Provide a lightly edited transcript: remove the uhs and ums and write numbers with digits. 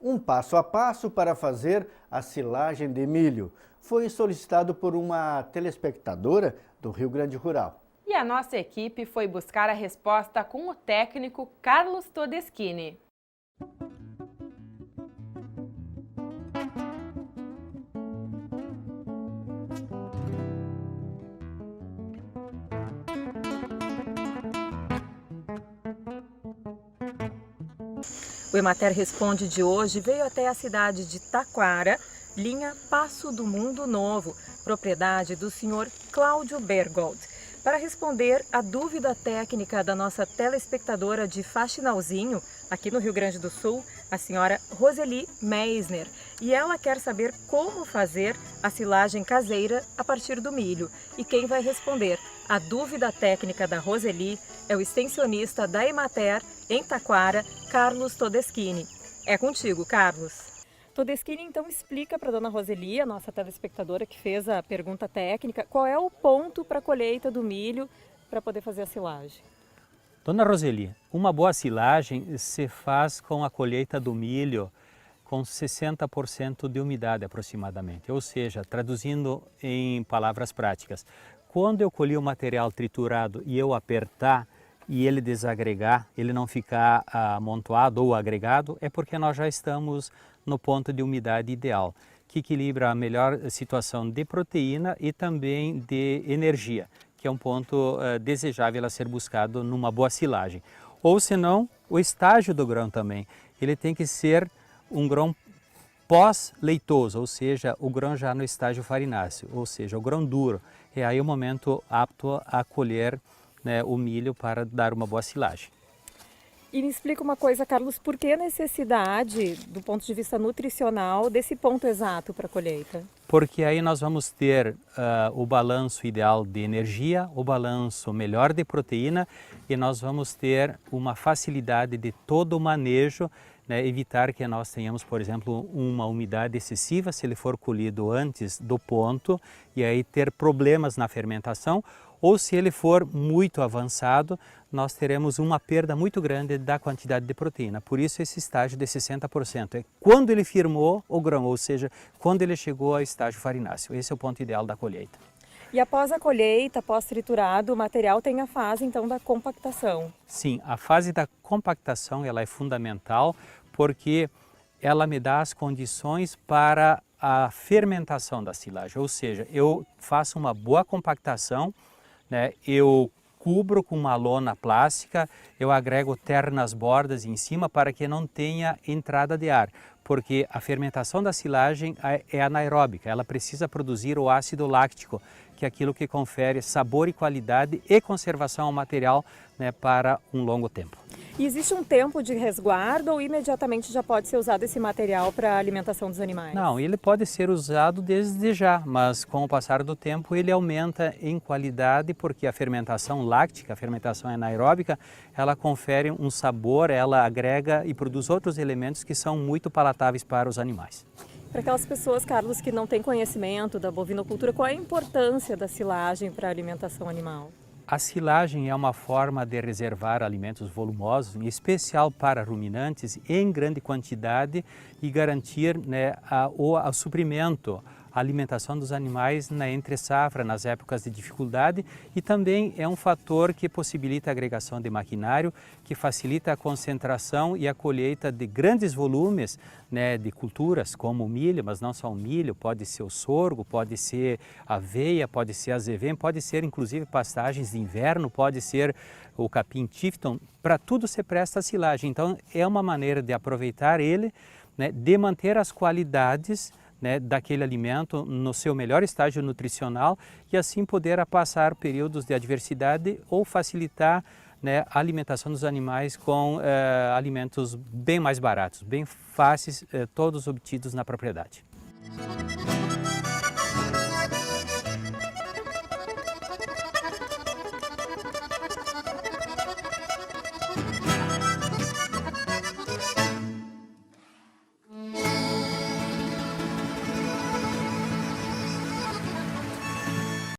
Um passo a passo para fazer a silagem de milho. Foi solicitado por uma telespectadora do Rio Grande Rural. E a nossa equipe foi buscar a resposta com o técnico Carlos Todeschini. O Emater Responde de hoje veio até a cidade de Taquara, linha Passo do Mundo Novo, propriedade do senhor Cláudio Bergold, para responder a dúvida técnica da nossa telespectadora de Faxinalzinho, aqui no Rio Grande do Sul, a senhora Roseli Meisner. E ela quer saber como fazer a silagem caseira a partir do milho. E quem vai responder a dúvida técnica da Roseli é o extensionista da Emater, em Taquara, Carlos Todeschini. É contigo, Carlos. Todeschini, então, explica para a dona Roseli, a nossa telespectadora que fez a pergunta técnica, qual é o ponto para a colheita do milho para poder fazer a silagem. Dona Roseli, uma boa silagem se faz com a colheita do milho com 60% de umidade aproximadamente, ou seja, traduzindo em palavras práticas, quando eu colhi o material triturado e eu apertar e ele desagregar, ele não ficar amontoado ou agregado, é porque nós já estamos no ponto de umidade ideal, que equilibra a melhor situação de proteína e também de energia, que é um ponto desejável a ser buscado numa boa silagem. Ou senão, o estágio do grão também, ele tem que ser um grão pós-leitoso, ou seja, o grão já no estágio farináceo, ou seja, o grão duro. É aí o momento apto a colher, né, o milho para dar uma boa silagem. E me explica uma coisa, Carlos, por que a necessidade, do ponto de vista nutricional, desse ponto exato para a colheita? Porque aí nós vamos ter o balanço ideal de energia, o balanço melhor de proteína e nós vamos ter uma facilidade de todo o manejo, né, evitar que nós tenhamos, por exemplo, uma umidade excessiva se ele for colhido antes do ponto e aí ter problemas na fermentação, ou se ele for muito avançado, nós teremos uma perda muito grande da quantidade de proteína. Por isso esse estágio de 60%. É quando ele firmou o grão, ou seja, quando ele chegou ao estágio farináceo. Esse é o ponto ideal da colheita. E após a colheita, após triturado, o material tem a fase então da compactação. Sim, a fase da compactação ela é fundamental porque ela me dá as condições para a fermentação da silagem. Ou seja, eu faço uma boa compactação, né, eu cubro com uma lona plástica, eu agrego terra nas bordas em cima para que não tenha entrada de ar, porque a fermentação da silagem é anaeróbica, ela precisa produzir o ácido láctico, que é aquilo que confere sabor e qualidade e conservação ao material, né, para um longo tempo. E existe um tempo de resguardo ou imediatamente já pode ser usado esse material para a alimentação dos animais? Não, ele pode ser usado desde já, mas com o passar do tempo ele aumenta em qualidade porque a fermentação láctica, a fermentação anaeróbica, ela confere um sabor, ela agrega e produz outros elementos que são muito palatáveis para os animais. Para aquelas pessoas, Carlos, que não têm conhecimento da bovinocultura, qual é a importância da silagem para a alimentação animal? A silagem é uma forma de reservar alimentos volumosos, em especial para ruminantes, em grande quantidade e garantir, né, o suprimento, a alimentação dos animais na entre-safra, nas épocas de dificuldade, e também é um fator que possibilita a agregação de maquinário, que facilita a concentração e a colheita de grandes volumes, né, de culturas como o milho, mas não só o milho, pode ser o sorgo, pode ser aveia, pode ser azevém, pode ser inclusive pastagens de inverno, pode ser o capim-tifton, para tudo se presta a silagem. Então é uma maneira de aproveitar ele, né, de manter as qualidades, né, daquele alimento no seu melhor estágio nutricional e assim poder passar períodos de adversidade ou facilitar, né, a alimentação dos animais com alimentos bem mais baratos, bem fáceis, todos obtidos na propriedade.